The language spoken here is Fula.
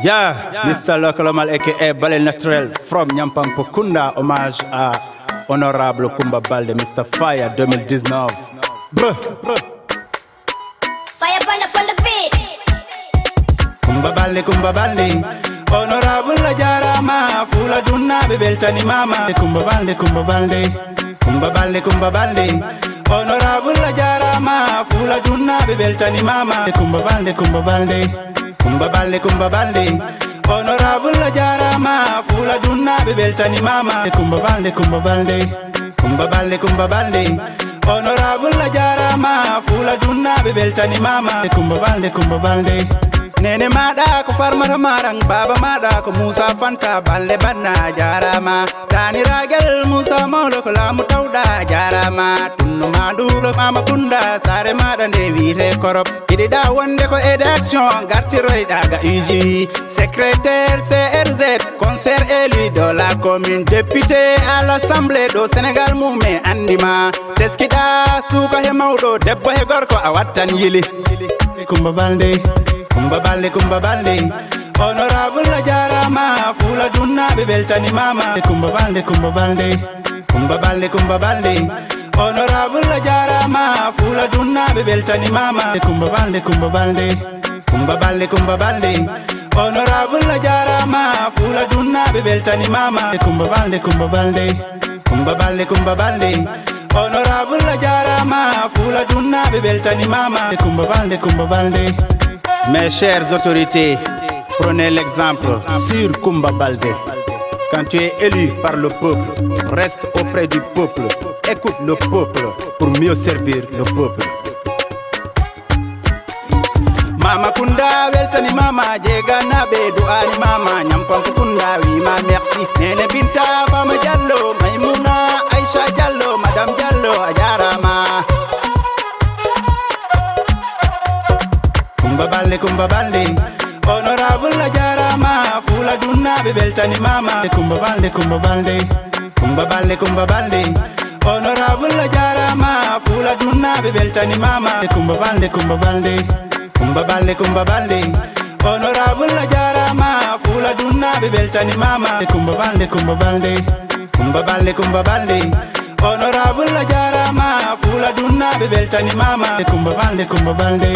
Yeah, Mr. Lokolomal aka Ballet Naturel from Nyampang Pokunda, hommage à Honorable Kumba Balde, Mr. Fire 2019. Bruh. Fire burn from the beat. Kumba Balde, Honorable la jarama, Fula Dunna Bebeltani Mama. Kumba Balde, Honorable la jarama, Fula Dunna Bebeltani Mama. Kumba Balde, Honorable la jarama, Fula Dunna Bebeltani Mama. Kumba Balde, Honorable la jarama, Fula Dunna Bebeltani Mama. Kumba Balde. Nene mada ko farmata marang, baba mada ko Musa Fanta Balde banna jarama. Tani ragel Musa mawlo ko lamu tawda jarama. Tunno maduro mama kunda sare mada nde wite korop. Idi da wonde ko élection garti royɗaga UJ. Secrétaire CRZ, concert élu de la commune. Député à l'Assemblée do Sénégal mume andima. Teskiɗa suka he mawɗo debbo he gorko a wattan yili. Kumba Balde, Honorable la jarama, Fula Dunna Bebeltani Mama. Kumba Balde, Honorable la jarama, Fula Dunna Bebeltani Mama. Kumba Balde, Honorable la jarama, Fula Dunna Bebeltani Mama. Kumba Balde, Honorable la jarama, Fula Dunna Bebeltani Mama. Kumba Balde. Mes chères autorités, prenez l'exemple sur Kumba Balde. Quand tu es élu par le peuple, reste auprès du peuple, écoute le peuple pour mieux servir le peuple. Mama Kunda weltani mama, jega nabe duani mama, Nyampang Kunda wima merci. Nene Binta Fama Diallo, Maimouna Aisha Diallo, Madame Diallo ajarama. Kumba Balde, Honorable la jarama, Fula Dunna Bebeltani Mama. Kumba Balde, Honorable la jarama, Fula Dunna Bebeltani Mama. Kumba Balde, Honorable la jarama, Fula Dunna Bebeltani Mama. Kumba Balde, Honorable la jarama, Fula Dunna Bebeltani Mama. Kumba Balde.